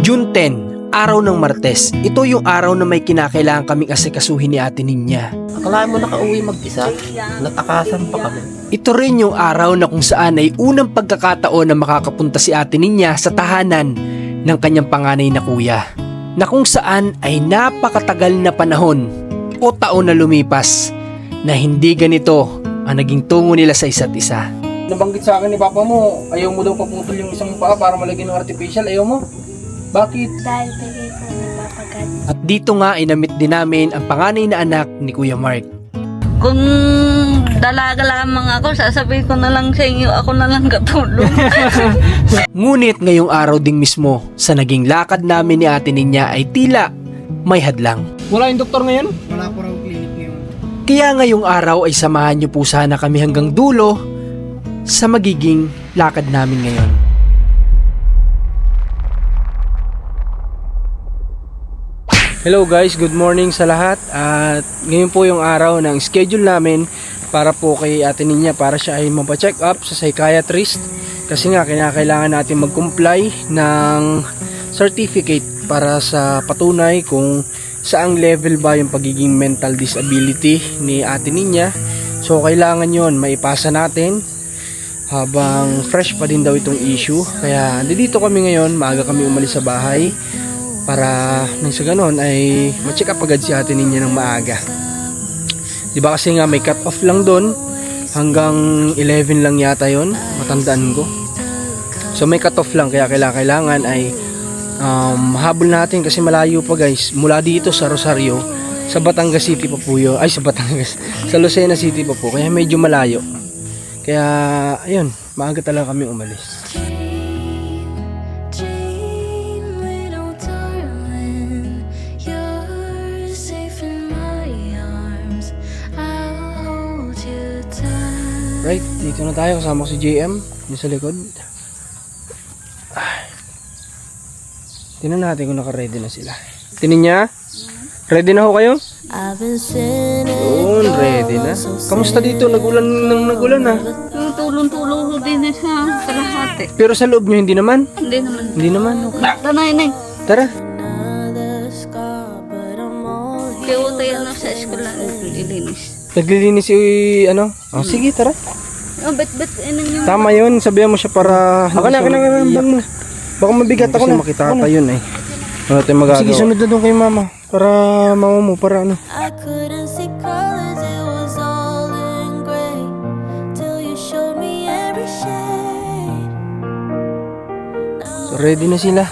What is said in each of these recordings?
June 10, araw ng Martes. Ito yung araw na may kinakailangan kaming asikasuhin ni Ate Ninya. Akala mo nakauwi mag-isa? Natakasan pa kami. Ito rin yung araw na kung saan ay unang pagkakataon na makakapunta si Ate Ninya sa tahanan ng kanyang panganay na kuya. Na kung saan ay napakatagal na panahon o taon na lumipas na hindi ganito ang naging tungo nila sa isa't isa. Nabanggit sa akin ni Papa mo, ayaw mo daw paputol yung isang paa para malagyan ng artificial. Ayaw mo? Bakit? Dahil bigay ko ni Papa God. At dito nga ay na-meet din namin ang panganay na anak ni Kuya Mark. Kung dalaga lamang ako, sasabihin ko na lang sa inyo, ako na lang katulong. Ngunit ngayong araw ding mismo, sa naging lakad namin ni Ate Ninya ay tila may hadlang. Wala yung doktor ngayon? Wala po raw clinic ngayon. Kaya ngayong araw ay samahan niyo po sana kami hanggang dulo sa magiging lakad namin ngayon. Hello guys, good morning sa lahat. At ngayon po yung araw ng schedule namin para po kay Ate Ninya para siya ay mapacheck up sa psychiatrist. Kasi nga kinakailangan natin mag-comply ng certificate para sa patunay kung saang level ba yung pagiging mental disability ni Ate Ninya. So kailangan yon maipasa natin habang fresh pa din daw itong issue. Kaya dito kami ngayon, maaga kami umalis sa bahay para nang sa ganon ay ma-check up agad si Ate Ninya ng maaga. Diba kasi nga may cut off lang doon, hanggang 11 lang yata yon, matandaan ko. So may cut off lang, kaya kailangan ay habol natin kasi malayo pa guys, mula dito sa Rosario sa Batangas City pa po yun. Ay, sa Batangas, sa Lucena City pa po, kaya medyo malayo. Kaya ayun, maaga talaga kami umalis. Right, dito na tayo, kasama ko si JM yung sa likod. Tingnan natin kung naka-ready na sila. Tingnan niya? Ready na ho kayo? Yun, ready na. Kamusta dito? Nagulan na. Tulong-tulong ko din sa kalahati. Pero sa loob nyo, hindi naman? Hindi naman. Hindi naman, okay. Tanay. Tara. Kaya tayo na sa eskwela, ilinis. Naglilinis si, ano? Oh, sige, tara. Oh, bet inang yung... Tama yun, sabihan mo siya para... Ako na, baka mabigat ako na. Kasi makitata yun eh. Ano tayo magagawa? Sige, sunod na doon kay mama. Para mama mo, para ano. So, ready na sila.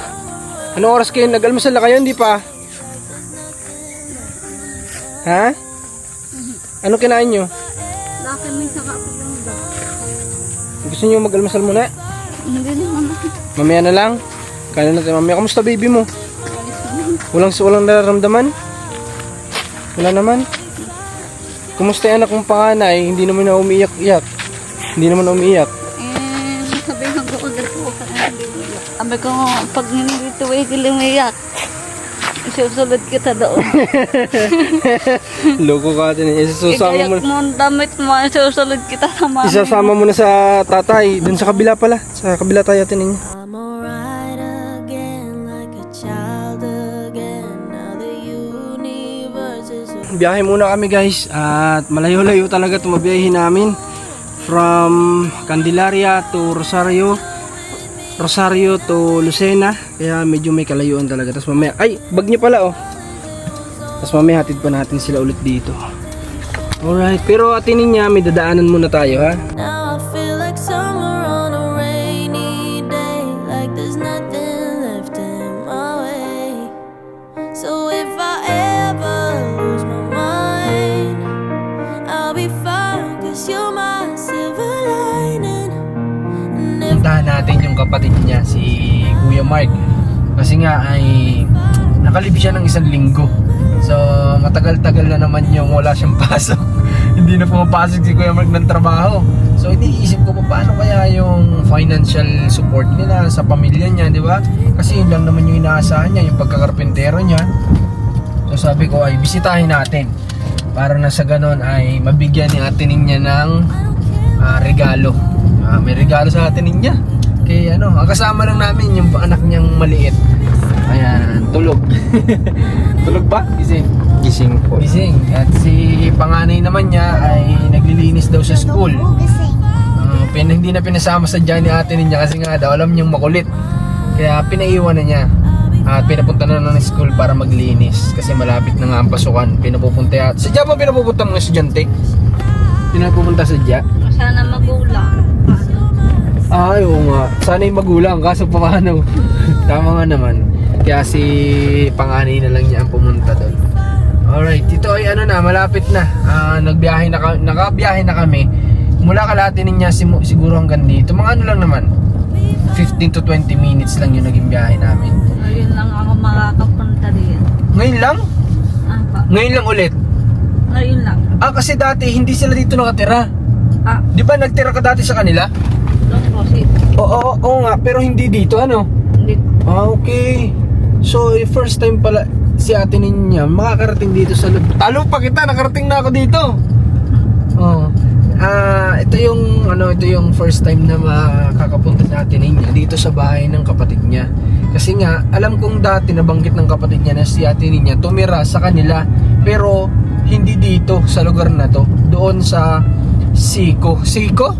Anong oras kayo? Nag-almasal na kayo? Hindi pa? Ha? Ano kinain nyo? Laki may saka ako lang ba? Gusto nyo mag-almasal muna? Hindi naman ako. Mamaya na lang. Kaya natin mamaya. Kamusta baby mo? Walang nararamdaman? Wala naman? Kumusta yung anak mong panganay? Hindi naman na umiiyak-iyak. Hindi naman na umiiyak. Sabihan ko agad po ka na hindi umiyak. Sabi ko, pag nandito ay umiyak, isusunod kita doon. Loko ka natin. Igayak mo ang damit mo, isusunod kita sa mami. Isasama mo na sa tatay. Dun sa kabila pala. Sa kabila tayo natin. Biyahe muna kami guys. At malayo-layo talaga tumabiyahin namin. From Candelaria to Rosario to Lucena. Kaya medyo may kalayuan talaga. Tapos mamaya, ay, bag niya pala oh. Tapos mamaya hatid pa natin sila ulit dito. Alright, pero Ate Ninya, may dadaanan muna tayo ha. Puntahan natin yung kapatid niya, si Kuya Mark. Kasi nga ay nakalib siya ng 1 linggo. So matagal-tagal na naman yung wala siyang pasok. Hindi na pumapasok si Kuya Mark ng trabaho. So iniisip ko pa paano kaya yung financial support nila sa pamilya niya, di ba? Kasi yun lang naman yung inaasahan niya, yung pagkakarpentero niya. So sabi ko ay bisitahin natin para na sa ganon ay mabigyan ni Ate Ninya ng regalo. May regalo sa Ate Ninya. Kaya kasama lang namin yung anak niyang maliit. Ayan, tulog. Tulog ba? Gising. Gising po. Gising. At si panganay naman niya ay naglilinis daw sa school. Hindi na pinasama sa dyan ni ate niya kasi nga daw alam niyang makulit. Kaya pinaiwan na niya. At pinapunta na ng school para maglinis kasi malapit na nga ang pasukan. Pinapupunta yan. Sadya ba pinapupunta mga estudyante? Pinapupunta sadya? Sana magulang. Ay, oo nga. Sana yung magulang kaso paano? Tama nga naman. Kaya si panganay na lang niya ang pumunta doon. Alright, dito ay ano na, malapit na. Nakabiyahe na kami. Mula Kalahati niya siguro hanggang dito. Mga ano lang naman. 15 to 20 minutes lang yung naging biyahe namin. Ngayon lang ako makakapunta rin. Ngayon lang? Apa, Ngayon lang ulit. ngayon lang. Kasi dati hindi sila dito nakatira. Di ba nagtira ka dati sa kanila? Doon po si... Oo nga, pero hindi dito ano? Hindi. Okay. So, first time pala si ate niya makakarating dito sa loob. Talo pa kita, nakarating na ako dito. Oh. Ito yung first time na makakapunta si ate niya dito sa bahay ng kapatid niya. Kasi nga, alam kong dati nabanggit ng kapatid niya na si ate niya tumira sa kanila, pero hindi dito sa lugar na to. Doon sa Seiko. Seiko?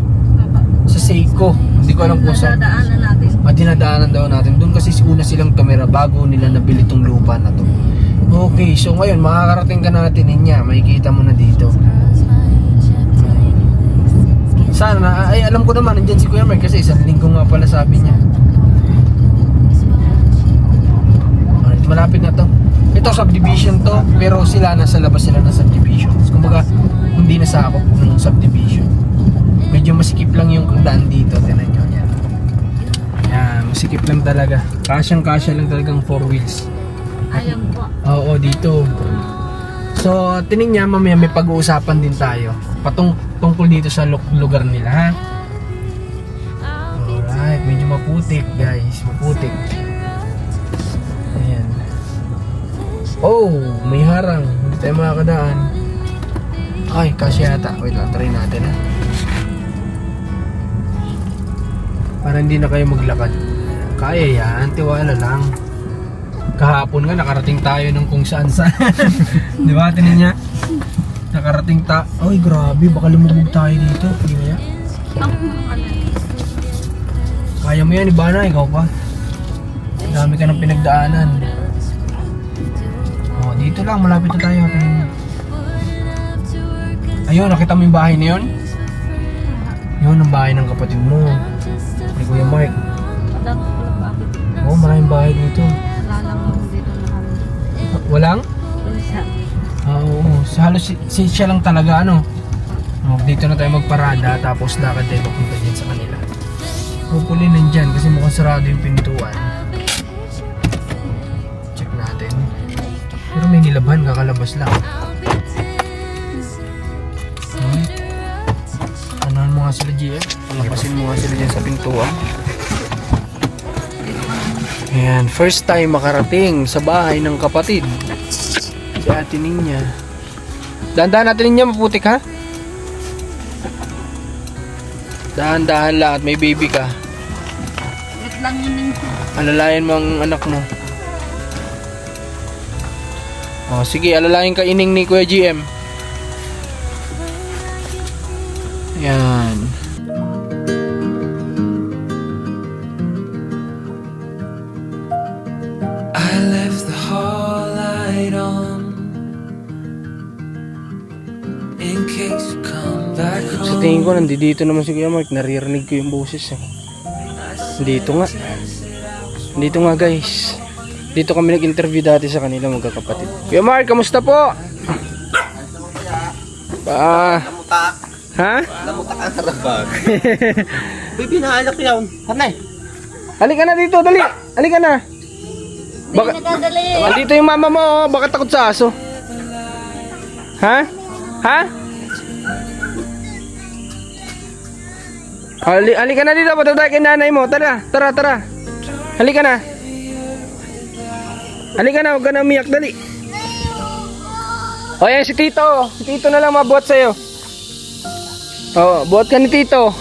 Sa Seiko. Hindi ko alam kung saan. Nadadaanan natin. Dinadaanan daw natin. Doon kasi una silang tumira bago nila nabili tong lupa na to. Okay, so ngayon makakarating ka natin niya. Makikita mo na dito. Sana, ay alam ko naman nandiyan si Kuya Mark kasi isang linggo nga pala sabi niya. Alright, malapit na to. Ito subdivision to, pero sila nasa labas sila ng subdivision. Kumbaga, hindi na sakop ng subdivision. Medyo masikip lang yung daan dito. Tingnan nyo yan. Yan, masikip lang talaga. Kasyang-kasya lang talagang 4 wheels. Ayun po. Oo, dito. So, tining niya, mamaya may pag-uusapan din tayo. Tungkol dito sa lugar nila, ha? Alright, medyo maputik, guys. Maputik. Ayan. Oh, may harang. Hindi tayo makakadaan. Ay, kasya yata. Wait lang, try natin, ha? Para hindi na kayo maglakad. Kaya yan, tiwala lang. Kahapon nga nakarating tayo ng kung saan saan. Di ba, tinan niya? Nakarating Ay, grabe, baka lumubog tayo dito. Hindi na yan. Kaya mo yan, Ibana, ikaw pa. Dami ka ng pinagdaanan. Oh, dito lang, malapit na tayo. Ayun, nakita mo yung bahay na yun? Yun ang bahay ng kapatid mo. Ni Kuya Mark. Dapat pala bakit? Oo, maraming bahay dito. Wala lang ako dito na kami. Walang? Isa. Oo, halos siya lang talaga ano. Dito na tayo magparada tapos lakad tayo papunta dyan sa kanila. Hopefully nandyan kasi mukhang sarado yung pintuan. Check natin. Pero may nilabhan, kakalabas lang. Anahan mo nga sila GF. Palabasin mo nga sila dyan sa pintuan. Ayan, first time makarating sa bahay ng kapatid. Si ate niya. Dahan-dahan natin niya, maputik ha? Dahan-dahan lang at may baby ka. Wait lang yun. Alalayan mo ang anak mo. Oh, sige, alalayan ka ining ni Kuya GM. Ayan. I left the hall light on in case you come back Sa home. tingin ko, nandito naman si Kuya Mark. Naririnig ko yung boses eh. Dito nga. Dito nga guys. Dito kami nag-interview dati sa kanila magkakapatid. Kuya Mark, kamusta po? Ha? Namutak ang harabag. Baby, nahalak yun. Hanay. Halika na dito, dali. Halika na. Baka, Nagdadali. andito yung mama mo, oh. Baka takot sa aso. Ha? Ha? Halika na dito, patay kay nanay mo. Tara, tara, tara. Halika na. Halika na, huwag ka na umiyak, dali. O yan, si Tito. Si Tito na lang mabuhat sa'yo. O, buhat ka ni Tito.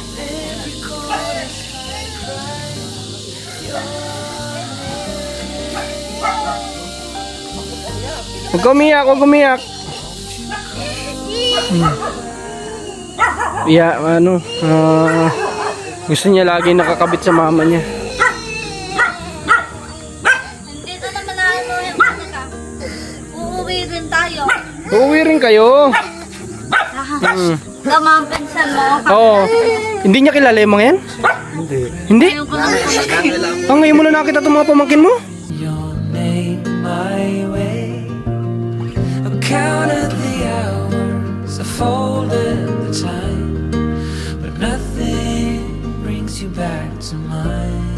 Huwag ka umiyak, huwag umiyak. Yeah, gusto niya lagi nakakabit sa mama niya. Dito naman namin mo yung ka. Uuwi rin tayo. Uuwi rin kayo. Tama ang pinsan mo. Oo. Hindi niya kilala yung mga yan? Hindi. Ayaw ko lang po. Ngayon mo na nakita itong mga pamangkin mo? Your name my way. I've counted the hours, I folded the time, but nothing brings you back to mine.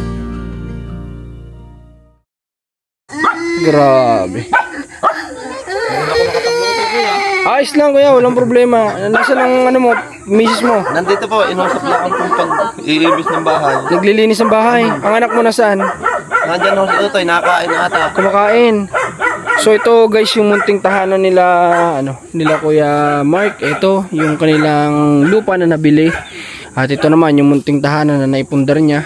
Grabe. Ayos lang kuya, walang problema. Nasaan ang ano mo, misis mo? Nandito po, inusap lang ang pag-iibis ng bahay. Naglilinis ng bahay. Ang anak mo nasaan? Nandyan ho si Utoy, nakakain na ata. Kumakain. So ito guys yung munting tahanan nila nila Kuya Mark. Ito yung kanilang lupa na nabili. At ito naman yung munting tahanan na naipundar niya.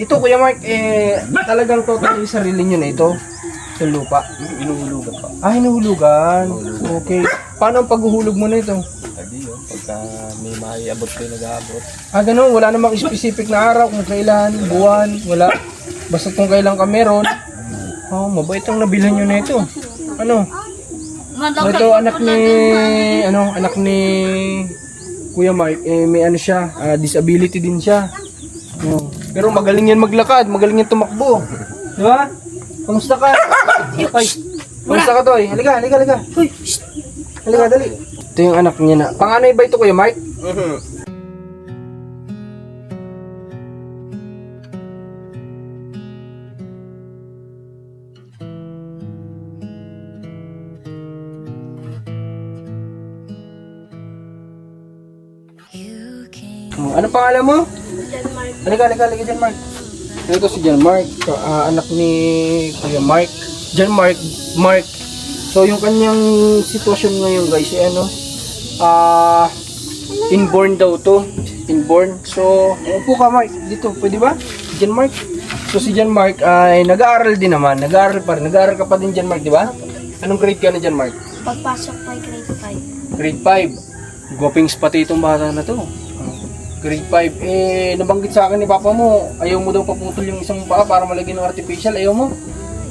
Ito Kuya Mark talagang totally sarili niyo na ito. Sa lupa. Inuhulugan pa. Hinuhulugan. Okay. Paano ang paghuhulog mo na ito? Hindi yun, pagka may maiabot kayo nag-aabot. Ganun, wala namang specific na araw kung kailan, buwan, wala. Basta kung kailan ka meron. Mabait ang nabilhan nyo na ito. Ito anak ni Kuya Mark, may siya, disability din siya. Pero magaling yan maglakad, magaling yan tumakbo. Di ba? Kamusta ka? Ay, kamusta ka Toy? Halika. Hoy, halika, dali. Ito yung anak niya na. Panganay ba ito Kuya Mark? Ano pangalan mo? Halika dyan, Mark. Ito si John Mark, anak ni Kuya Mark. John Mark. So yung kanyang sitwasyon ngayon guys, inborn daw to. Inborn. So, upo ka Mark, dito, pwede ba? John Mark. So si John Mark ay nag-aaral din naman. Nag-aaral ka pa din John Mark, di ba? Anong grade ka na John Mark? Pagpasok po ay grade 5. Grade 5. Gopings pati itong bata na to. Grade 5. Nabanggit sa akin ni Papa mo, ayaw mo daw paputol yung isang paa para malagyan ng artificial. Ayaw mo?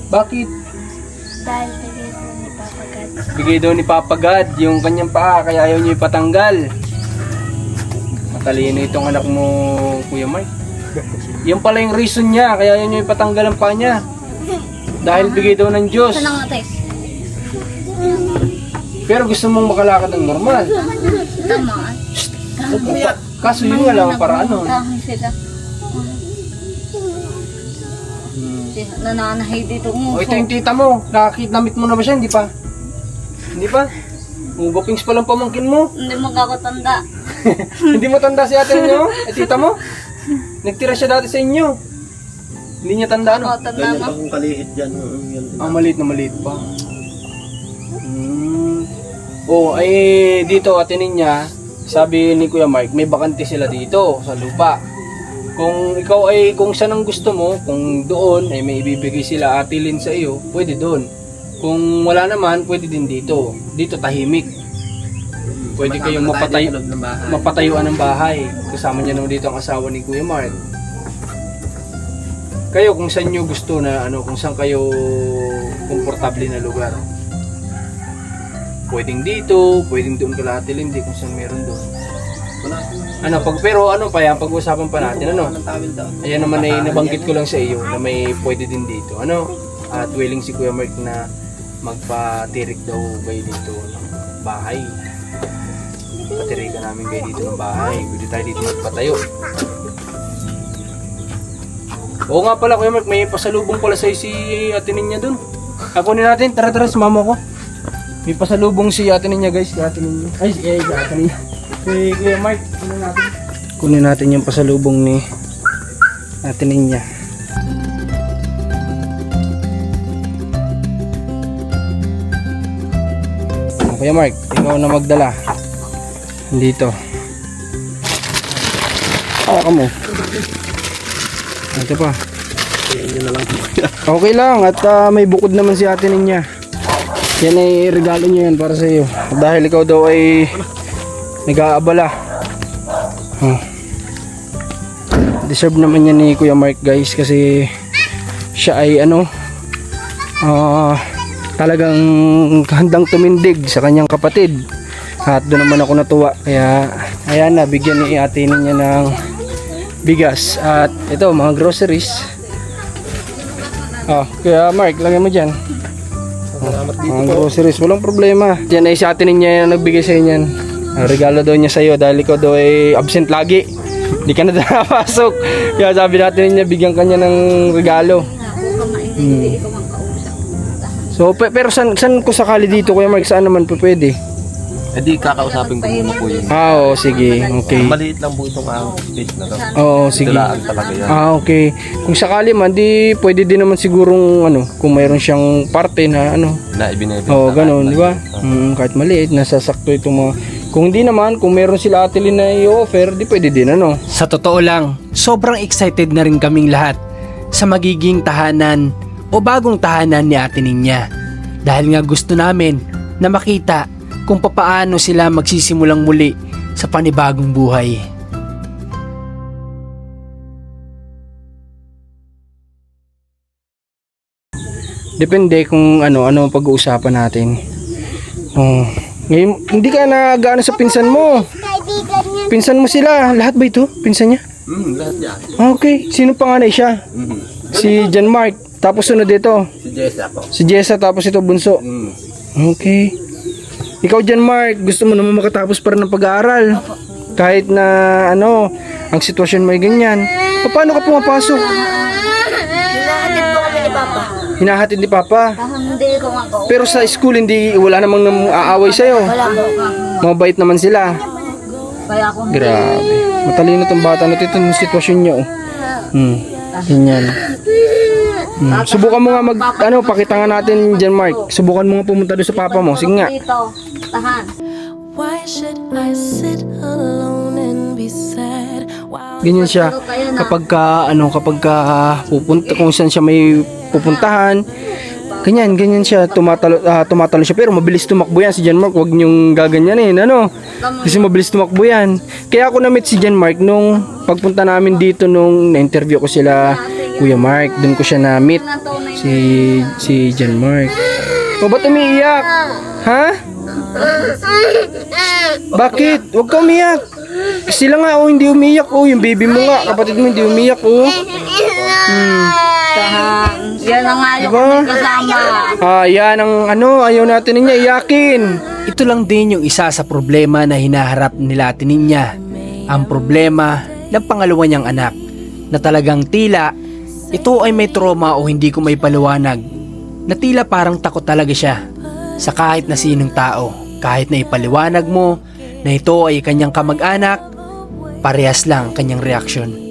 Bakit? Dahil bigay po ni Papa God. Bigay daw ni Papa God yung kanyang paa, kaya ayaw niyo ipatanggal. Matalino itong anak mo, Kuya Mike. Yan pala yung reason niya, kaya ayaw niyo ipatanggal ang paa niya. Dahil bigay daw ng Diyos. Ito lang ate. Pero gusto mong makalakad ng normal. Tama. Kaso yun nga lang ang paraan nun. Sila. Nananahay dito mo. O ito yung tita mo, namit mo na ba siya? Hindi pa? Hindi pa? Gopings pa lang pamangkin mo. Hindi mo kakatanda. Hindi mo tanda si ate niyo? Tita mo? Nagtira siya dati sa inyo. Hindi niya tanda ano? Tanda Ganyan mo. pa kung kalihit dyan. Maliit na maliit pa. Dito ate niya, sabi ni Kuya Mark, may bakante sila dito sa lupa. Kung ikaw kung saan ang gusto mo, kung doon ay may ibibigay sila atilin sa iyo, pwede doon. Kung wala naman, pwede din dito. Dito tahimik. Pwede kayong mapatayuan ng bahay. Kasama niya naman dito ang asawa ni Kuya Mark. Kayo kung saan nyo gusto na kung saan kayo komportable na lugar. Pwedeng dito, pwedeng doon kalahatil, hindi kung saan meron doon. Pag-usapan pa natin, Ayan naman ay nabanggit ko lang sa iyo na may pwede din dito, At willing si Kuya Mark na magpatirik daw kayo dito ng bahay. Patirikan namin kayo dito ng bahay. Pwede tayo dito magpatayo. Oo nga pala Kuya Mark, may pasalubong pala sa'yo si ate niya doon. Kunin natin, tara sumama ko. May pasalubong si ate niya guys, si ate niya. Si ate niya. Si Kuya Mark, kunin natin yung pasalubong ni ate niya. Kuya Mark, ikaw na magdala. Dito. Hawakan mo. Ito pa. Yun na lang po. Okay lang at may bukod naman si ate niya. Yan ay regalo niya yan para sa iyo. Dahil ikaw daw ay nag-aabala. Deserve naman yan ni Kuya Mark guys kasi siya ay talagang handang tumindig sa kanyang kapatid. At doon naman ako natuwa. Kaya ayan na, bigyan ni ate niya ng bigas. At ito mga groceries. Kaya Mark, lagay mo dyan. Salamat dito Mga po. groceries, walang problema. Yan ay sa atin niya yung nagbigay sa inyan. Regalo daw niya sa iyo dahil ikaw daw ay absent lagi. Hindi ka na napasok. Kaya sabi natin niya, bigyan kanya ng regalo. So, pero saan ko sakali dito Kuya Mark? Saan naman po pwede? Eh di kakausapin ko muna po yun. Oo, sige. Okay. Maliit lang po itong space na to. Oo, sige. Tulaan talaga yan. Okay. Kung sakali man, di pwede din naman sigurong kung mayroon siyang parte na Na ibinibenta. Oo, ganun, di ba? Kahit maliit, nasasakto itong mga... Kung hindi naman, kung meron sila Ate Lynn na i-offer, di pwede din Sa totoo lang, sobrang excited na rin kaming lahat sa magiging tahanan o bagong tahanan ni Ate Ninya. Dahil nga gusto namin na makita kung papaano sila magsisimulang muli sa panibagong buhay. Depende kung ano ang pag-uusapan natin. Ngayon, hindi ka nag-ano sa pinsan mo. Pinsan mo sila. Lahat ba ito? Pinsan niya? Lahat yan. Okay. Sino panganay siya? Si John Mark. Tapos sunod dito. Si Jessa po. Si Jessa. Tapos ito bunso. Okay. Ikaw John Mark, gusto mo naman makatapos pa rin ng pag-aaral. Kahit na ang sitwasyon mo ay ganyan. Paano ka pumapasok? Hinahatid po kami ni Papa. Hinahatid ni Papa. Hindi ko mako. Pero sa school hindi wala namang aaway sa'yo. Wala po. Mabait naman sila. Kaya ako Grabe. Matalino tong bata na ito yung sitwasyon niya Ganyan. Subukan mo nga pakita nga natin John Mark. Subukan mo nga pumunta doon sa papa mo. Sige nga. dito. Tahan. Why should I sit alone and be sad? Wow. Ganyan siya kapag ka pupunta kung saan siya may pupuntahan. Ganyan siya, tumatalo siya, pero mabilis tumakbo yan si John Mark. Huwag niyong gaganyanin, kasi mabilis tumakbo yan. Kaya ako na-meet si John Mark nung pagpunta namin dito nung na-interview ko sila Kuya Mark. Doon ko siya na-meet si John Mark. Ba't umiiyak? Ha? Bakit? Huwag ka umiyak. Sila nga hindi umiiyak yung baby mo nga, kapatid mo hindi umiiyak Tahan. Yan ang ayaw Diba? ko kasama. Yan ang ayaw natin niya iyakin. Ito lang din yung isa sa problema na hinaharap nila Ate Ninya. Ang problema ng pangalawa niyang anak na talagang tila ito ay may trauma o hindi ko may paliwanag na tila parang takot talaga siya sa kahit na sinong tao. Kahit na ipaliwanag mo na ito ay kanyang kamag-anak, parehas lang kanyang reaksyon.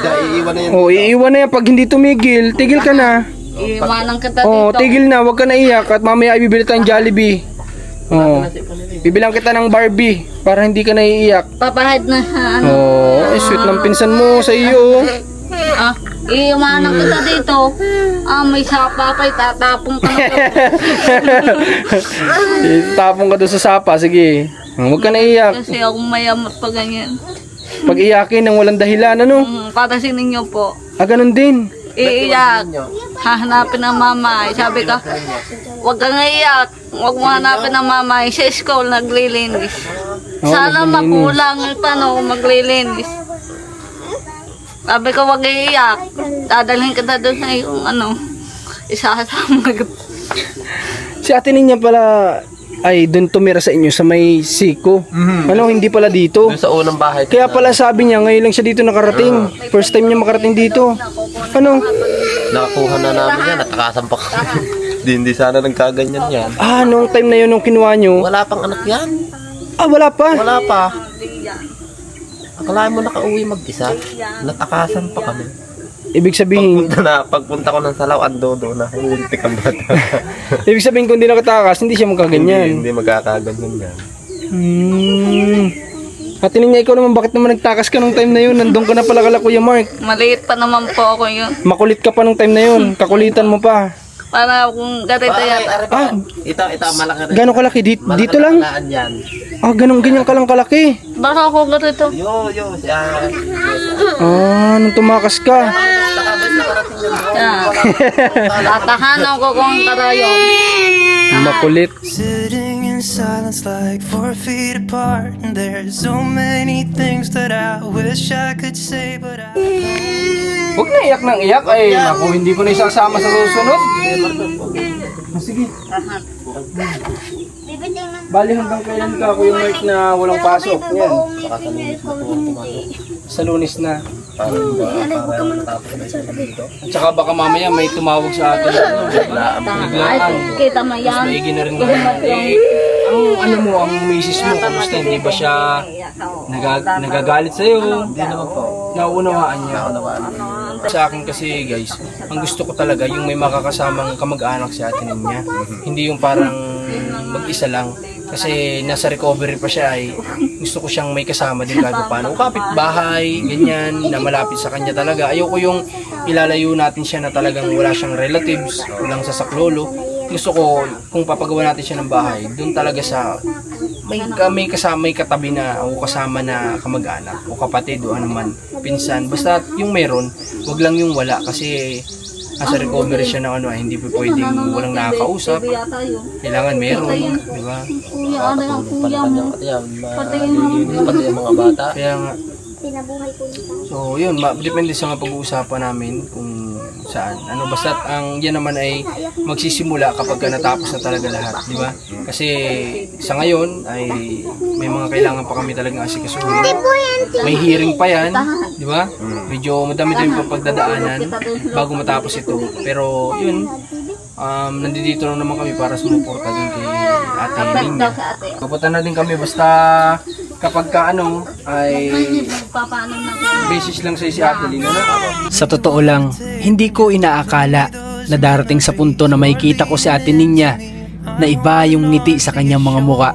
Iiwan na yan. Iiwan na yan pag hindi tumigil. Tigil ka na. Iwanan kita dito. Tigil na, huwag ka na iyak at mamaya ibibili tayong Jollibee. Bibilang kita ng Barbie para hindi ka naiiyak. Papahid na Sweet ng pinsan mo sa iyo. iwanan kita dito. May sapa pa, itatapong ka na. Tapong ka doon sa sapa, sige. Huwag ka naiiyak. Kasi ako mayamot pa ganyan. Pag iyakin ng walang dahilan, Para sa ninyo po. ganun din. Iiyak. Hahanapin ng mama. Sabi ka, huwag kang iiyak. Huwag mo hanapin ng mama. Sa school, naglilinis. Sana naglilinis. makulang maglilinis. Sabi ko, huwag iiyak. Dadalhin ka na doon sa yung isasama. Si Ate Ninya pala ay doon tumira sa inyo sa may siko. Hindi pala dito. Doon sa unang bahay. Kaya pala sabi niya, ngayon lang siya dito nakarating. First time niya makarating dito. Nakakuha na namin yan. Natakasampak. Hindi sana nagkaganyan yan. Nung time na yun nung kinuha nyo. Wala pang anak yan. Wala pa. Wala pa. Akalain mo nakauwi mag-isa. Natakasan pa kami. Ibig sabihin, Pagpunta ko ng Salaw, ando doon na. Hindi kang bata. ibig sabihin kung di nakatakas, hindi siya magkaganyan. Hindi magkakaganyan yan. Ate Ninya, ikaw naman, bakit naman nagtakas ka nung time na yun? Nandun ka na pala kala Kuya Mark. Maliit pa naman po ako yun. Makulit ka pa nung time na yun. Kakulitan mo pa. Para kung ganito yata. Ah, Ito, malaki rin. gano'ng kalaki? Dito lang? Talaan yan. Ah, ganyan ka lang kalaki. Baka ako ganito. Yo, siya. Ah, nung tumakas ka. Yan. Tatahanan ko kung karayong. Makulit. Sitting in silence like 4 feet apart. And there's so many things that I wish I could say, but I Huwag na iyak ng iyak. Ay, naku, hindi ko na isasama sa susunod. Sige. Bali hanggang kailan ka Kuya Mark na walang pasok? Yan. Sa Lunes na. At saka baka mamaya may tumawag sa atin. Ay, kita mo yan. Maigi na rin ang mo, ang misis mo, kamusta? Hindi ba siya nagagalit sa'yo? Hindi naman po. Nauunawaan niya. Sa akin kasi guys, ang gusto ko talaga yung may makakasamang kamag-anak si Ate Ninya. Hindi yung parang mag-isa lang. Kasi nasa recovery pa siya ay gusto ko siyang may kasama din kahit paano. Kapit-bahay, ganyan, na malapit sa kanya talaga. Ayoko yung ilalayo natin siya na talagang wala siyang relatives, walang sasaklolo. Gusto ko kung papagawa natin siya ng bahay, doon talaga sa may kasama, may katabi na o kasama na kamag-anak o kapatid o ano man, pinsan. Basta yung meron, wag lang yung wala kasi nasa recovery siya na ano, hindi pa pwedeng walang nakakausap. Kailangan meron, di ba? Kuya, ano yung kuya mo? Pati yung mga bata. Kaya nga, so yun, depende sa mga pag-uusapan namin kung saan. Ano, basta ang yan naman ay magsisimula kapag ka natapos na talaga lahat, di ba? Kasi sa ngayon ay may mga kailangan pa kami talagang asikasuhin. May hearing pa yan, di ba? Medyo madami-dami pa pagdadaanan bago matapos ito. Pero yun, nandito lang naman kami para sumuporta din kay Ate Ninya. Pupunta na din kami basta kapag ka ano ay basis lang sa si Ate Ninya. Sa totoo lang, hindi ko inaakala na darating sa punto na makikita ko si Ate Ninya na iba yung ngiti sa kanyang mga muka,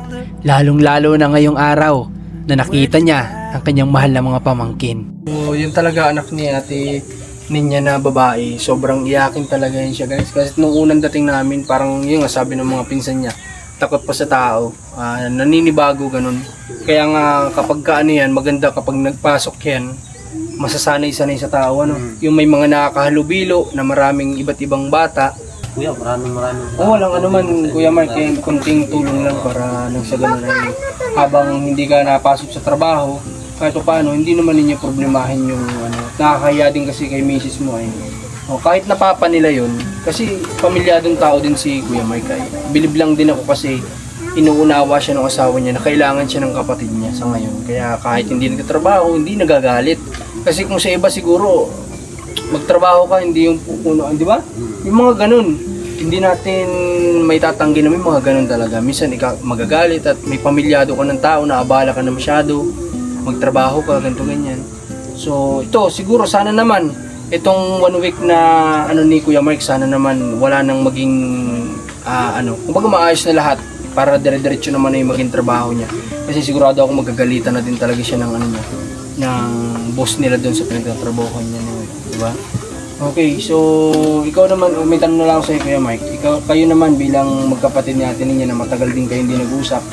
lalong-lalo na ngayong araw na nakita niya ang kanyang mahal na mga pamangkin. So, yun talaga anak ni Ate Ninya na babae. Sobrang iyakin talaga yun siya guys. Kasi nung unang dating namin, parang yung sabi ng mga pinsan niya, takot pa sa tao, naninibago ganun. Kaya nga kapag ka ano yan, maganda kapag nagpasok yan, masasanay-sanay sa tao. Ano? Yung may mga nakakahalubilo na maraming iba't ibang bata. Kuya, maraming. Walang ano man, Kuya Mark, yung kunting tulong lang para nang sa ganun ay habang hindi ka napasok sa trabaho, kahit paano, hindi naman ninyo problemahin yung ano. Nakakahiya din kasi kay misis mo ay kahit napapa nila yun, kasi pamilyadong tao din si Kuya Mark ay bilib lang din ako kasi inuunawa siya ng asawa niya na kailangan siya ng kapatid niya sa ngayon. Kaya kahit hindi nagtatrabaho, hindi nagagalit. Kasi kung sa iba siguro, magtrabaho ka, hindi yung pupuno, di ba? Yung mga ganun, hindi natin may tatanggi na may mga ganun talaga. Minsan magagalit at may pamilyado ka ng tao na abala ka na masyado, magtrabaho ka, ganito ganyan. So ito, siguro sana naman, itong 1 week na ano ni Kuya Mark, sana naman wala nang maging kumbaga maayos na lahat para dire-diretso naman na yung maging trabaho niya. Kasi sigurado ako magagalitan na din talaga siya ng ng boss nila doon sa pinagtatrabaho niya, di ba? Okay, so ikaw naman, may tanong na lang ako sa iyo Kuya Mark. Kayo naman bilang magkapatid ni Ate Ninya na matagal din kayo hindi nag-usap.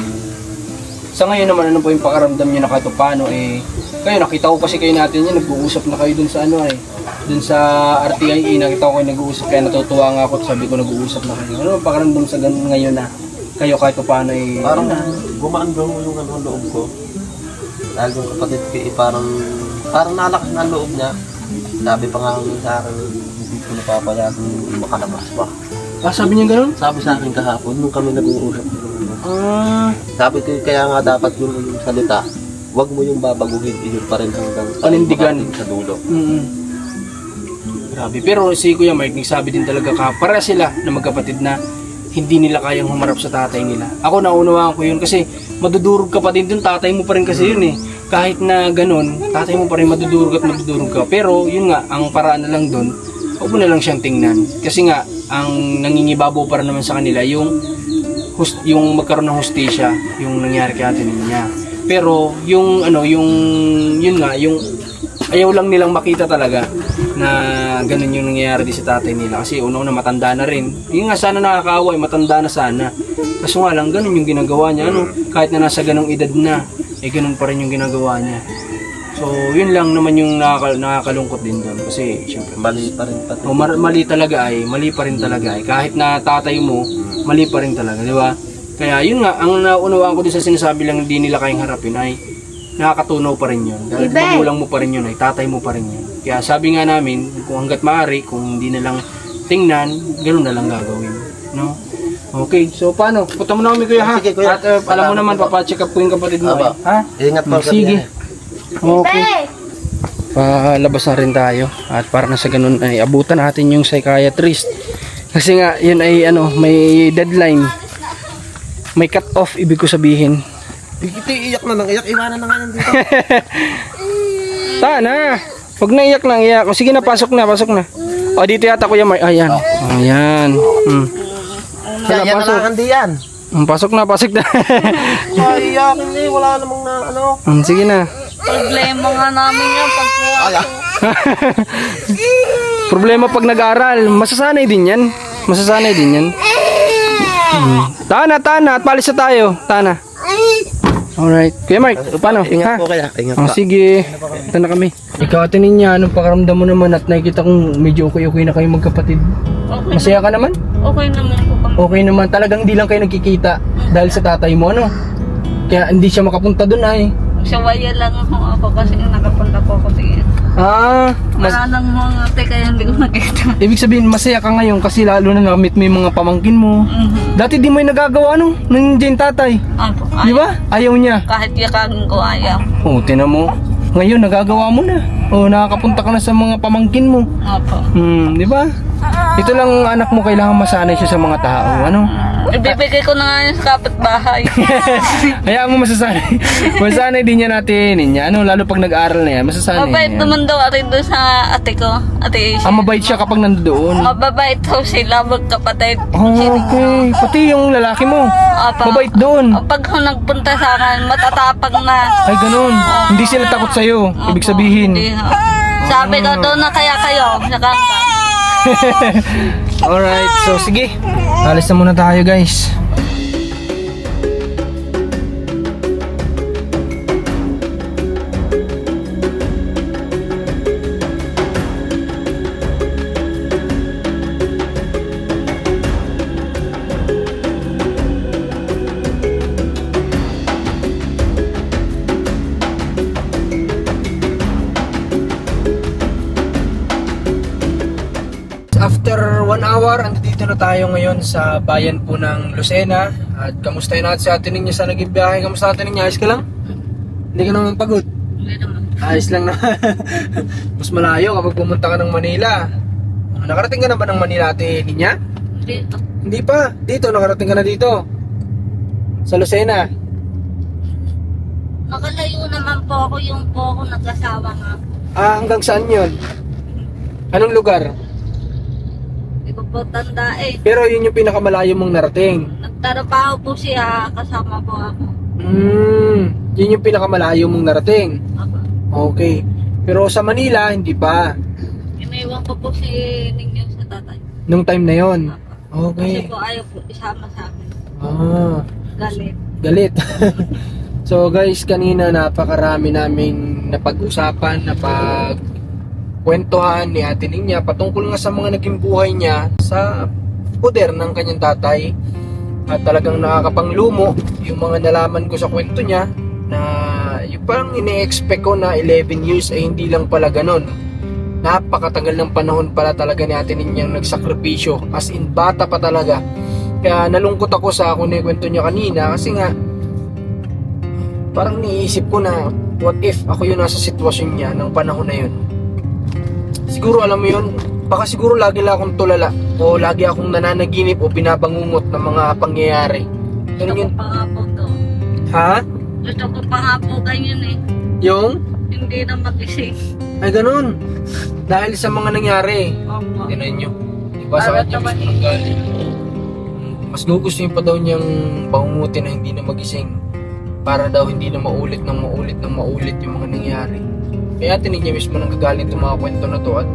Sa ngayon naman, ano po yung pakaramdam niyo na kahit paano kayo, nakita ko kasi kayo natin niya, nag-uusap na kayo dun sa dun sa RTIE, nakita ko kayo nag-uusap, kaya natutuwa nga ako at sabi ko nag-uusap na kayo. Ano ang pakaramdam sa ganun ngayon na kayo kahit paano Parang gumaan daw yung loob ko. Dahil yung kapatid ko parang nalakas na loob niya. Sabi pa nga sa akin, hindi ko napapayagan makalabas pa. sabi niya ganun? Sabi sa akin kahapon, nung kami nag-uusap. Sabi ko, kaya nga dapat yung salita, wag mo yung babaguhin, yun pa rin hanggang panindigan sa dulo. Grabe. Pero si Kuya Mark, nagsabi din talaga para sila na magkapatid na hindi nila kayang humarap sa tatay nila. Ako naunawaan ko yun kasi madudurog ka pa din dun, tatay mo pa rin kasi yun eh. Kahit na ganun, tatay mo pa rin madudurog ka. Pero yun nga, ang paraan na lang dun, huwag mo na lang siyang tingnan. Kasi nga, ang nangingibabaw pa rin naman sa kanila yung magkaroon ng hustisya, yung nangyari kay Ate Ninya. Pero yung yun nga, yung ayaw lang nilang makita talaga na ganun yung nangyayari din sa tatay nila. Kasi una matanda na rin. Yung nga sana nakakaawa, matanda na sana. Kaso nga lang, ganun yung ginagawa niya. Kahit na nasa ganung edad na, ganun pa rin yung ginagawa niya. So, yun lang naman yung nakakalungkot din doon. Kasi, syempre, Mali pa rin pati. mali pa rin talaga ay. Kahit na tatay mo, mali pa rin talaga, di ba? Kaya yun nga, ang naunawaan ko din sa sinasabi lang hindi nila kayang harapin ay nakakatunaw pa rin yun. Dahil magulang mo pa rin yun ay, tatay mo pa rin yun. Kaya sabi nga namin, kung hanggat maaari, kung hindi na lang tingnan, ganoon na lang gagawin. No? Okay, so paano? Punta mo na kami kuya ha? Sige, kuya. At alam mo naman, papacheck up ko yung kapatid mo. Aba. Ha? Ingat po. Sige. Okay. Palabas na rin tayo. At para na sa ganun ay abutan natin yung psychiatrist. Kasi nga, yun ay may deadline. May cut off, ibig ko sabihin. Iyak na nang iyak. Iwanan na nga yan dito. Tana! Huwag na iyak lang, iyak. O, sige na, pasok na. O, dito yata kuya Mark. Ayan. Ayan. Yan na lang hindi yan. Pasok na. Ay, iyakin eh. Wala namang na ano. Sige na. Problema nga namin yung pagkuha. Problema pag nag-aaral, masasanay din yan. Tana, at palis na tayo. Tana. Alright. Kuya Mark, paano? Ingat po kaya. Ingat Oh, po. sige. Ito na kami. Ikaw, Ate Ninya, anong pakaramdam mo naman at nakikita kong medyo okay na kayo magkapatid? Okay, Masaya ka naman? okay naman po kami. Okay naman. Talagang di lang kayo nagkikita dahil sa tatay mo, ano? Kaya hindi siya makapunta doon ay. Sa waya lang ako kasi nakapunta po ako din. Wala nang mga ate kaya hindi ko nakita. Ibig sabihin, masaya ka ngayon kasi lalo na nakamit mo yung mga pamangkin mo. Dati di mo yung nagagawa, nung Jane tatay. Opo, Di ba? Ayaw niya. kahit yakagin ko ayaw. Oh, tinan mo. Ngayon, nagagawa mo na. Oh, nakakapunta ka na sa mga pamangkin mo. Opo. Di ba? Ito lang ang anak mo, kailangan masanay siya sa mga tao. Ano? Ibibigay ko na nga yung sa kapitbahay. Hayaan mo masasanay. Masasanay din yan natin. Lalo pag nag-aaral na yan, masasanay Mabait yan. naman daw ate doon sa ate ko. Ate Asia. Mabait siya kapag nandoon. Mababait daw sila magkapatid. Oh, okay. Pati yung lalaki mo. Opo. Mabait doon. Pag nagpunta sa akin, matatapang na. Ay, ganun. Hindi sila takot sa'yo. Ibig sabihin. Hindi, ha. Sabi ko doon na kaya kayo. Nakaka. Alright, so sige. Alis na muna tayo, guys. After 1 hour, andito na tayo ngayon sa bayan po ng Lucena. At kamustahin natin si Ate Ninya sa naging biyahe. Kamusta Ate Ninya? Ayos ka lang? Hindi ka naman pagod? Hindi naman. Ayos lang na. Mas malayo kapag pumunta ka ng Manila. Nakarating ka na ba ng Manila, Ate Ninya? Dito. Hindi pa. Dito, nakarating ka na dito. Sa Lucena. Nakalayo naman po ako yung po ako nag-asawa nga. Hanggang saan yun? Anong lugar? Hindi ko po tanda eh. Pero yun yung pinakamalayo mong narating. Nagtrabaho po siya, kasama po ako. Yun yung pinakamalayo mong narating. Ako. Okay. Pero sa Manila, hindi pa. Iniwan ko po si Ninyo sa tatay. Nung time na yon. Kasi Okay. po ayaw po isama sa akin. Galit. Galit. So guys, kanina napakarami naming napag-usapan, napag-kwentuhan ni Ate Ninya patungkol nga sa mga naging buhay niya sa poder ng kanyang tatay. At talagang nakakapanglumo yung mga nalaman ko sa kwento niya na yung parang ine-expect ko na 11 years ay hindi lang pala ganon. Napakatagal ng panahon pala talaga ni Ate Ninya nagsakripisyo, as in bata pa talaga. Kaya nalungkot ako sa kung kwento niya kanina kasi nga parang niisip ko na what if ako yung nasa sitwasyon niya ng panahon na yun. Siguro alam mo yun, baka siguro lagi lang akong tulala o lagi akong nananaginip o binabangungot ng mga pangyayari. Gusto Ganun ko yun. pa nga po to. Ha? Gusto ko pa nga po ganyan eh. Yung? Hindi na magising. Ay ganun. Dahil sa mga nangyari. Opo. Tinan nyo. Diba sa Para kanya naman mas galing. Mas gugustuhin pa daw niyang bangungutin na hindi na magising. para daw hindi na maulit yung mga nangyari. Kaya Ate Ninya mismo nanggagaling itong mga kwento na to at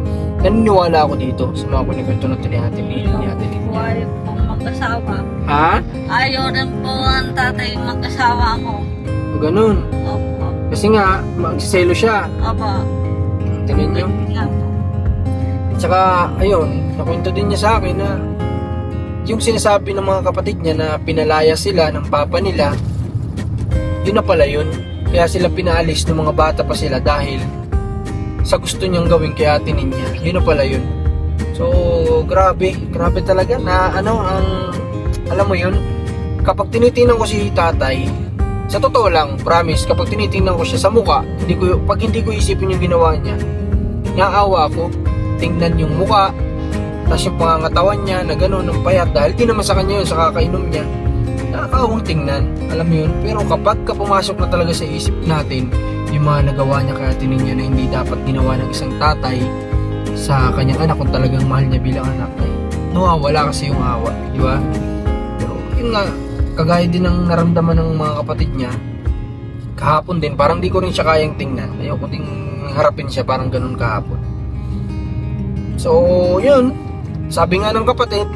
naniniwala ako dito sa mga kwento na to ni Ate Ninya. Ayaw pong mag-asawa. Ha? Ayaw rin po ang tatay mag-asawa ko. Ganun. Opo. Kasi nga, magsiselo siya. Opo. Tingnan nyo. Nga po. Tsaka, ayun, nakwento din niya sa akin na yung sinasabi ng mga kapatid niya na pinalaya sila ng papa nila, yun na pala yun. Kaya sila pinaalis ng mga bata pa sila dahil sa gusto niyang gawin kay Ate Ninya. Yun na pala yun. So, grabe talaga na alam mo yun, kapag tinitingnan ko si tatay, sa totoo lang, promise, kapag tinitingnan ko siya sa mukha, pag hindi ko isipin yung ginawa niya, naawa ako. Tingnan yung mukha, tapos yung pangangatawan niya na gano'n ng payat dahil di naman sa kanya yun, sa kakainom niya, nakakaawang tingnan, alam mo yun. Pero kapag pumasok na talaga sa isip natin yung mga nagawa niya kay Ate Ninya na hindi dapat ginawa ng isang tatay sa kanyang anak kung talagang mahal niya bilang anak, ay nawawala kasi yung awa, di ba? Pero yun nga, kagaya din ng naramdaman ng mga kapatid niya kahapon din, parang di ko rin siya kayang tingnan, ayoko ding harapin siya parang ganun kahapon. So yun, sabi nga ng kapatid,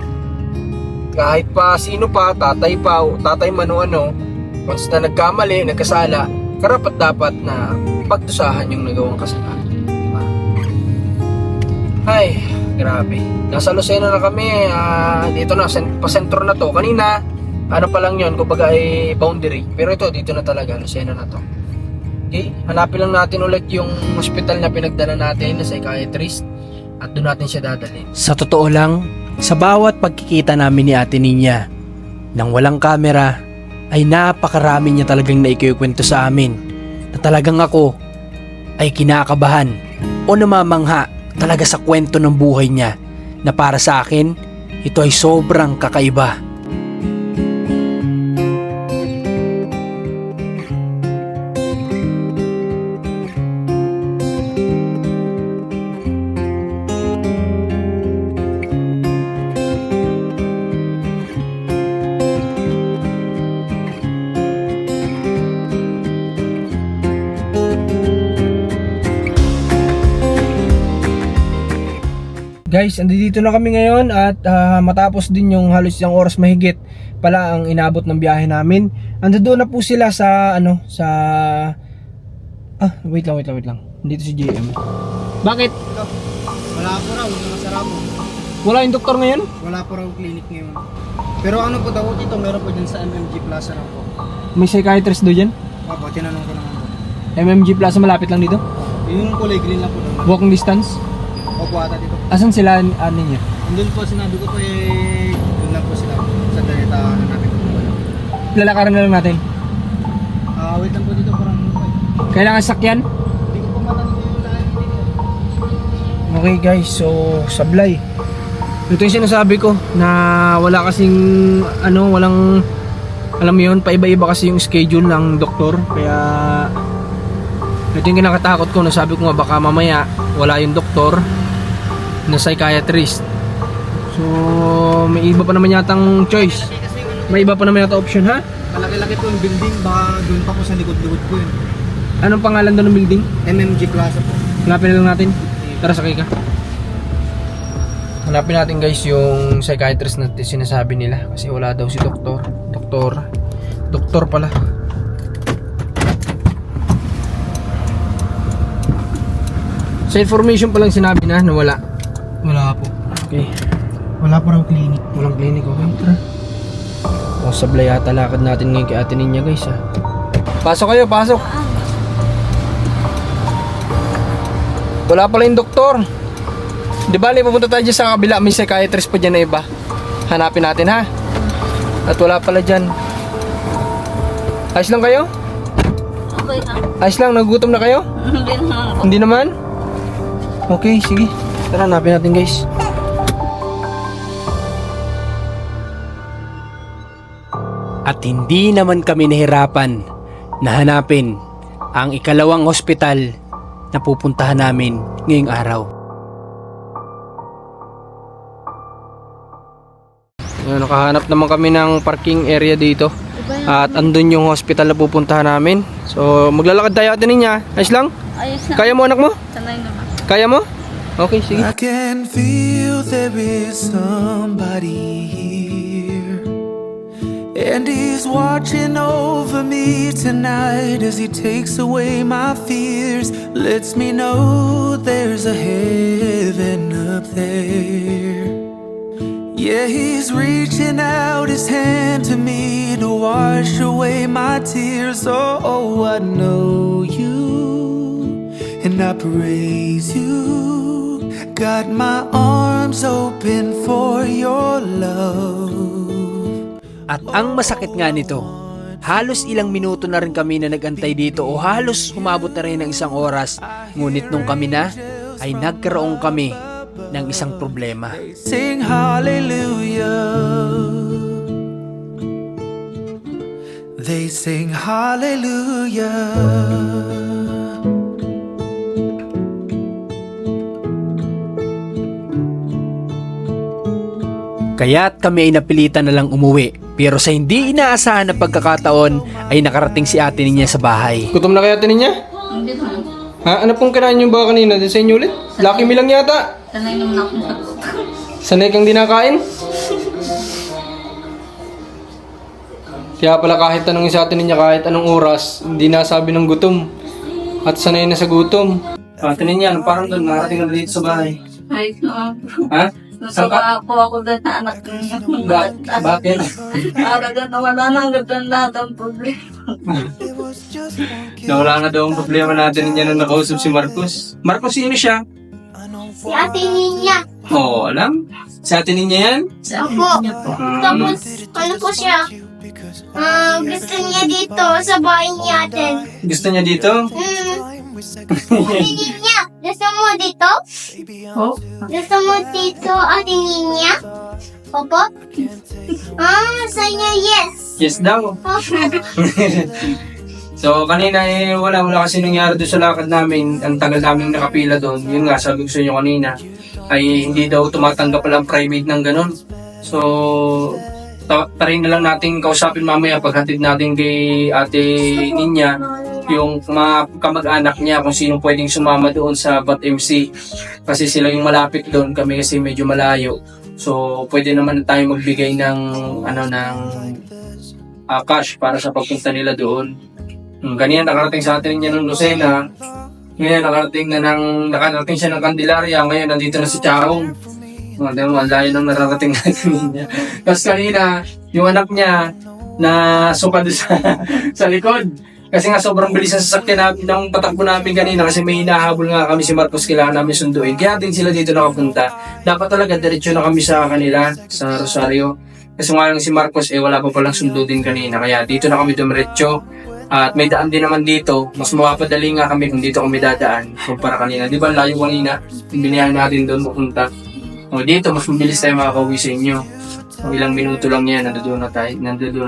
kahit pa sino pa, tatay man o ano, once na nagkamali, nagkasala, karapat dapat na pagdusahan yung nagawang kasalanan. Diba? Ay, grabe. Nasa Lucena na kami, dito na, pasentro na to. Kanina, ano pa lang yun, kumbaga ay boundary. Pero ito, dito na talaga, Lucena na to. Okay, hanapin lang natin ulit yung hospital na pinagdala natin na psychiatrist at doon natin siya dadalhin. Sa totoo lang, sa bawat pagkikita namin ni Ate Ninya, nang walang kamera, ay napakarami niya talagang naikikwento sa amin na talagang ako ay kinakabahan o namamangha talaga sa kwento ng buhay niya na para sa akin, ito ay sobrang kakaiba. Guys, andito na kami ngayon at matapos din yung halos isang oras mahigit pala ang inabot ng biyahe namin. Andoon na po sila sa wait lang. Dito si JM. Bakit? Wala po raw, nasarap. Wala yung doktor ngayon? Wala po raw clinic ngayon. Pero ano po daw dito, meron po dyan sa MMG Plaza lang po. May psychiatrist doon dyan? Opo, tinanong ko naman po. MMG Plaza malapit lang dito? Yung kulay green lang po naman. Walking distance? Opo ata dito. Asan sila niya? Doon po sinabi ko po doon lang po sila. Sa dalita na namin po. Lalakaran na lang natin. Wait lang po dito parang Kailangan sakyan? hindi ko po matanda yung lahat dito. Okay guys, so sablay. Ito yung sinasabi ko na wala kasing walang alam mo yun, paiba-iba kasi yung schedule ng doktor. Kaya ito yung kinakatakot ko, nasabi ko nga baka mamaya wala yung doktor na psychiatrist. So may iba pa naman yatang choice. May iba pa naman yata option, ha? Malaki-laki po yung building, baka doon pa po sa likod-likod po yun. Anong pangalan doon ng building? MMG Plaza po. Hanapin na lang natin. Tara, sakay ka. Hanapin natin guys yung psychiatrist na sinasabi nila. Kasi wala daw si doktor. Doktor pala. Sa information pa lang sinabi na wala. Wala po. Okay. Wala po raw clinic. Walang clinic. Okay, tara. O, sablay yata lakad natin ngayon kay Ate Ninya guys, ha. Pasok kayo, pasok. Wala pala yung doktor. Di ba, pupunta tayo dyan sa kabila. May psychiatrist pa dyan na iba. Hanapin natin, ha. At wala pala dyan. Ayos lang kayo? Okay lang. Ayos lang, nagugutom na kayo? Hindi naman po. Hindi naman? Okay, sige. Tara, hanapin natin guys. At hindi naman kami nahirapan na hanapin ang ikalawang hospital na pupuntahan namin ngayong araw. Ngayon, nakahanap naman kami ng parking area dito. At andun yung hospital na pupuntahan namin. So, maglalakad tayo Ate Ninya. Ayos lang? Ayos na. Kaya mo anak mo? Sanay naman. Kaya mo? Okay, sige. I can feel there is somebody here, and he's watching over me tonight as he takes away my fears. Lets me know there's a heaven up there. Yeah, he's reaching out his hand to me to wash away my tears. Oh, I know you, and I praise you. Got my arms open for your love. At ang masakit nga nito, halos ilang minuto na rin kami na nagantay dito o halos humabot na rin ng isang oras. Ngunit nung kami na, ay nagkaroon kami ng isang problema. Sing hallelujah. They sing hallelujah. Kaya't kami ay napilitan na lang umuwi. Pero sa hindi inaasahan na pagkakataon ay nakarating si Ate Ninya sa bahay. Gutom na kaya Ate Ninya? Hindi naman. Ha? Ano pong kinain yung ba kanina? Din sa inyo ulit? Lucky Me lang yata. Sanay naman ako sa Sanay kang dinakain? Kaya pala kahit tanongin sa Ate Ninya kahit anong oras, hindi nasabi ng gutom. At sanay na sa gutom. Ate Ninya, parang doon nakarating na dito sa bahay. Ayos naman. Ha? Nasuka ako doon sa anak niya. Bakit? Araga na wala nang ganda lahat ang problema. Nawala na daw ang problema natin niya nung nakausap si Marcos. Marcos, sino siya? Si Ate Ninya. Oo, alam. Sa atin niya yan? Opo. Tapos, ano po siya? Gusto niya dito sa bahay niya atin. Gusto niya dito? Ate Ninya, gusto mo dito? Oh? Gusto mo dito, Ate Ninya? Opo? Sa inyo, yes. Yes daw. Opo. So, kanina wala kasi nangyari doon sa lakad namin. Ang tagal namin nakapila doon. Yun nga, sabi ko sa inyo kanina, ay hindi daw tumatanggap palang private ng ganun. So, tarin na lang natin kausapin mamaya paghatid natin kay Ate Ninya yung mga kamag-anak niya kung sino pwedeng sumama doon sa Bat MC kasi sila yung malapit doon, kami kasi medyo malayo. So pwede naman tayo magbigay ng cash para sa pagpunta nila doon. Kanina nakarating sa atin niya ng Lucena. Ngayon nakarating siya ng Candelaria. Ngayon nandito na si Chaong. Ang layo nang nararating natin niya. Tapos kanina yung anak niya na suka doon sa likod. Kasi nga sobrang bilis ang sasakyan namin ng patakbo namin kanina kasi may hinahabol nga kami si Marcos, kailangan namin sunduin. Kaya din sila dito nakapunta. Dapat talaga diretso na kami sa kanila, sa Rosario. Kasi nga lang si Marcos wala pa palang sundo din kanina. Kaya dito na kami dumiretso. At may daan din naman dito. Mas mapapadali nga kami kung dito kami dadaan kumpara kanina. Di ba layo kanina? Binihan natin doon mapunta. O dito, mas mabilis tayo makakauwi sa inyo. O ilang minuto lang yan, nandoon na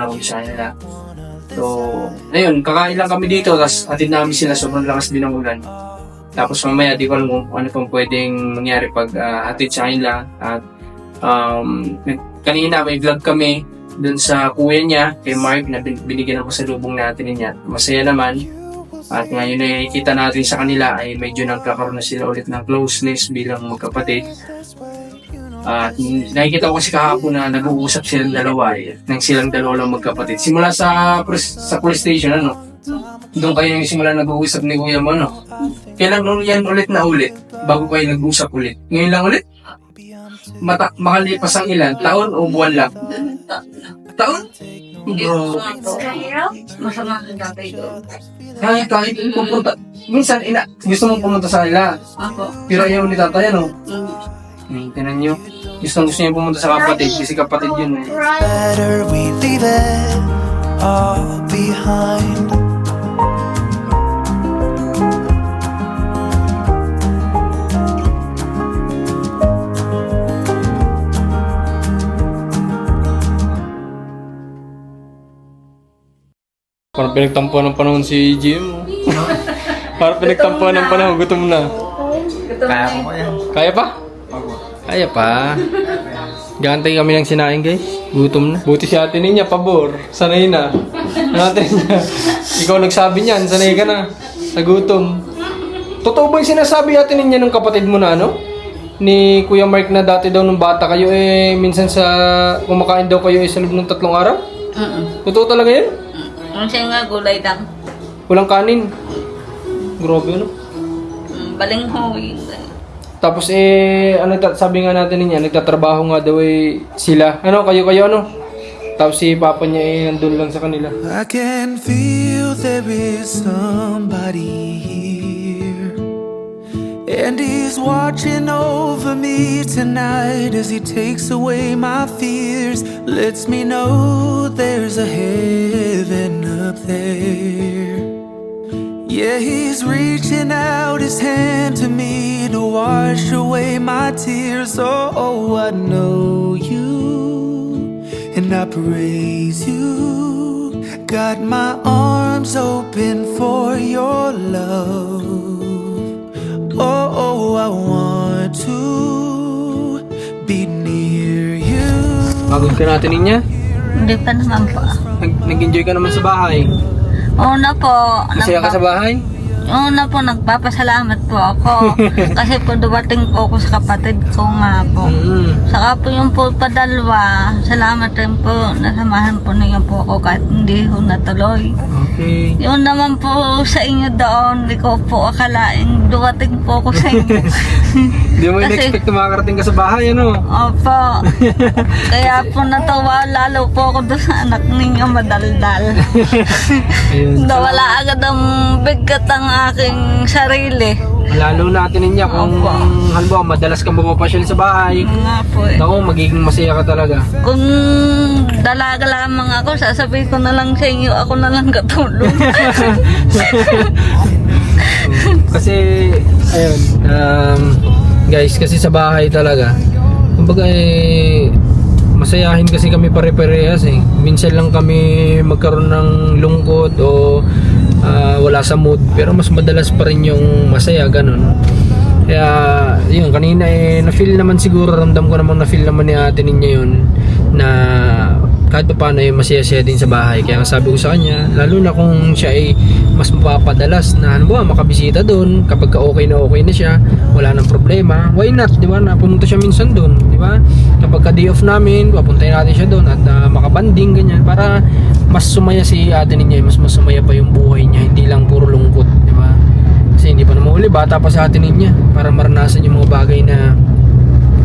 kami sa kanila. So, ayun, kakain lang kami dito, tapos atid namin sila, sobrang lakas din ng ulan. Tapos mamaya, di ko alam kung ano pang pwedeng mangyari pag atid sa kanila. At kanina, may vlog kami dun sa kuya niya, kay Mark, na binigyan ako sa lubong natin niya. Masaya naman. At ngayon ay nakikita natin sa kanila ay medyo nagkakaroon na sila ulit ng closeness bilang magkapatid. At nakikita ko kasi kahapon na nag-uusap silang dalawa nang silang dalawa lang magkapatid. Simula sa police station, doon kayo yung simula nag-uusap ni Kuya mo, Kailan yan ulit na ulit bago kayo nag-uusap ulit? Ngayon lang ulit? Makalipas ang ilan? Taon o buwan lang? Taon? Bro. Masama ang tatay doon. Kahit pupunta. Minsan, gusto mong pumunta sa kanila. Ako. Pero ayaw ni tatay, Tinan nyo. Gusto niya pumunta sa kapatid. Kasi kapatid yun Better we leave it all behind. Parang pinagtampuan ng panahon si Jim. Parang pinagtampuan ng panahon. Gutom na. Kaya ko yan. Kaya pa? Kaya pa. Gantay kami ng sinaing guys. Gutom na. Buti si ate niya, pabor. Sanay na. Ate niya. Ikaw nagsabi niyan, sanay ka na. Sa gutom. Totoo ba yung sinasabi ate niya ng kapatid mo na ano? Ni Kuya Mark na dati daw nung bata kayo minsan sa kumakain daw kayo sa loob ng 3 araw? Totoo talaga yan? Minsan nga gulay lang. Walang kanin. Grabe ano? Balinghoy. Tapos sabi nga natin niya, nagtatrabaho nga daw sila. Ano, kayo ano? Tapos si papa niya nandun lang sa kanila. I can feel there is somebody here, and he's watching over me tonight as he takes away my fears. Lets me know there's a heaven up there. Yeah, he's reaching out his hand to me to wash away my tears. Oh, I know you, and I praise you. Got my arms open for your love. Oh, I want to be near you. Pagod ka natin niya? Hindi pa naman po. Nag-enjoy ka naman sa bahay? Una po, Masaya ka sa bahay? una po, nagpapasalamat po ako. Kasi po dumating po ako sa kapatid ko nga po. Saka po yung po padalwa, salamat rin po, nasamahan po niyo po ako kahit hindi ho natuloy. Okay. Yun naman po sa inyo doon, hindi ko po akalaing dumating po ako sa inyo. Hindi mo Kasi- in-expect na makakarating ka sa bahay, ano? Opo. Kaya po natawa lalo po ako doon sa anak ninyo madaldal. Ayun. Nawala agad ang bigat ang aking sarili. Lalo natin niya kung halimbawa madalas kang pumapasyal sa bahay. Nga po eh. Naku, magiging masaya ka talaga. Kung dalaga lamang ako, sasabihin ko na lang sa inyo, ako na lang katulong. Kasi, ayun, guys, kasi sa bahay talaga, kumbaga masayahin kasi kami pare-parehas eh. Minsan lang kami magkaroon ng lungkot o wala sa mood, pero mas madalas pa rin yung masaya, ganun. Kaya, yun, kanina na-feel naman siguro, ramdam ko namang na-feel naman ni ate niya yun, na kahit pa paano masaya-saya din sa bahay. Kaya sabi ko sa kanya, lalo na kung siya mas mapapadalas na ano ba, makabisita doon kapag okay na siya, wala nang problema, why not, di ba, na pumunta siya minsan doon, di ba, kapag ka day off namin, papuntahin natin siya doon at makabanding, ganyan, para mas sumaya si ate niya, mas sumaya pa yung buhay niya, hindi lang puro lungkot, di ba, kasi hindi pa naman uli, bata pa sa ate niya, para maranasan yung mga bagay na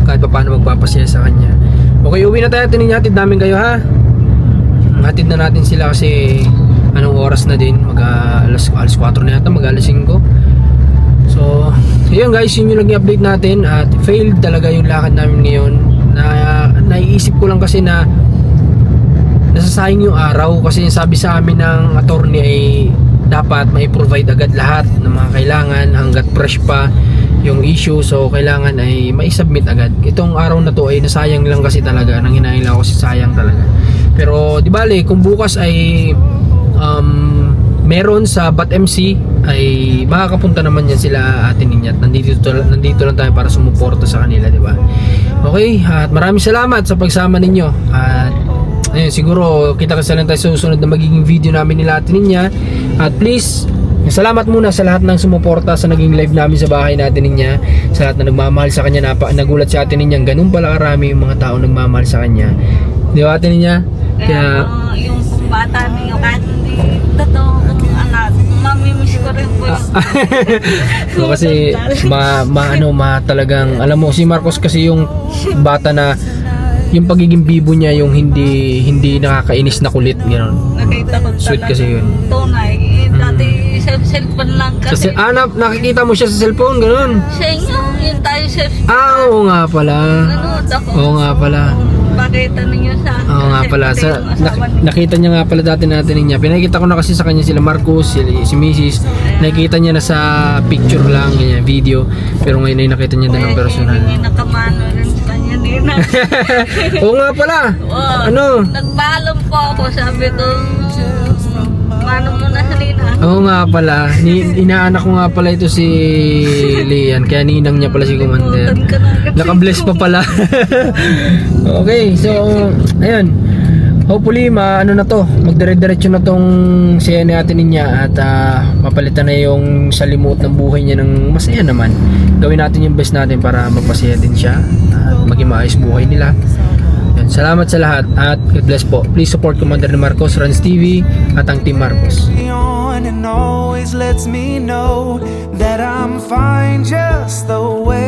kahit pa paano magpapasaya sa kanya. Okay, uwi na tayo, ate niya, hatid namin kayo ha. Hatid na natin sila kasi anong oras na din, alas 4 na yata, alas 5. So, yun guys, yun yung naging update natin at failed talaga yung lakad namin ngayon. Naiisip ko lang kasi na nasasayang yung araw kasi yung sabi sa amin ng attorney ay dapat may provide agad lahat ng mga kailangan hanggat fresh pa yung issue, so kailangan ay mai-submit agad. Itong araw na to ay nasayang lang kasi talaga, nanghinayang lang ako kasi sayang talaga. Pero di bale, kung bukas ay meron sa BatMC ay makakapunta naman yan sila ate niya at nandito lang tayo para sumuporta sa kanila, di ba? Okay, at maraming salamat sa pagsama ninyo at ayun, siguro kita-kita lang tayo sa susunod na magiging video namin nila ate niya. At please, salamat muna sa lahat ng sumuporta sa naging live namin sa bahay natin niya, sa lahat na nagmamahal sa kanya. Nagulat sa atin niya, ganun pala karami yung mga tao nagmamahal sa kanya, di ba ate niya? Kaya yung bata niyo, kahit hindi totoo kung anak, mamimiss ko rin po yung So, kasi talagang alam mo si Marcos kasi yung bata na yung pagiging bibo niya, yung hindi nakakainis na kulit, gano'n. nakita ko Sweet talaga kasi yun. tunay. Dati sa cellphone lang kasi. Nakikita mo siya sa cellphone, gano'n. Sa inyo, yung tayo sa Oo nga pala. nanood ako. Oo nga pala. Pakita ninyo sa Oo nga pala. Nakita niya nga pala dati natin niya. Pinakita ko na kasi sa kanya sila Marcos, si Mrs. Nakita niya na sa picture lang, ganyan, video. Pero ngayon ay nakita niya din ng personal. Hindi nakamano rin sa kanya din. Oo nga pala. Wow. Ano? Nagpaalam po ako, sabi ko, mano mo na sa kanina. Oo nga pala, inaanak ko nga pala ito si Lian, kaya ninang niya pala si Commander. Naka-bless pa pala. Okay, so ayun. Hopefully maano na to, magdire-diretso na tong siya ni Ate Ninya at mapalitan na yung salimuot ng buhay niya ng masaya naman. Gawin natin yung best natin para magpasaya din siya at maging maayos buhay nila. Yan, salamat sa lahat at God bless po. Please support Commander ni Marcos, Rans TV at ang Team Marcos. On and always lets me know that I'm fine just the way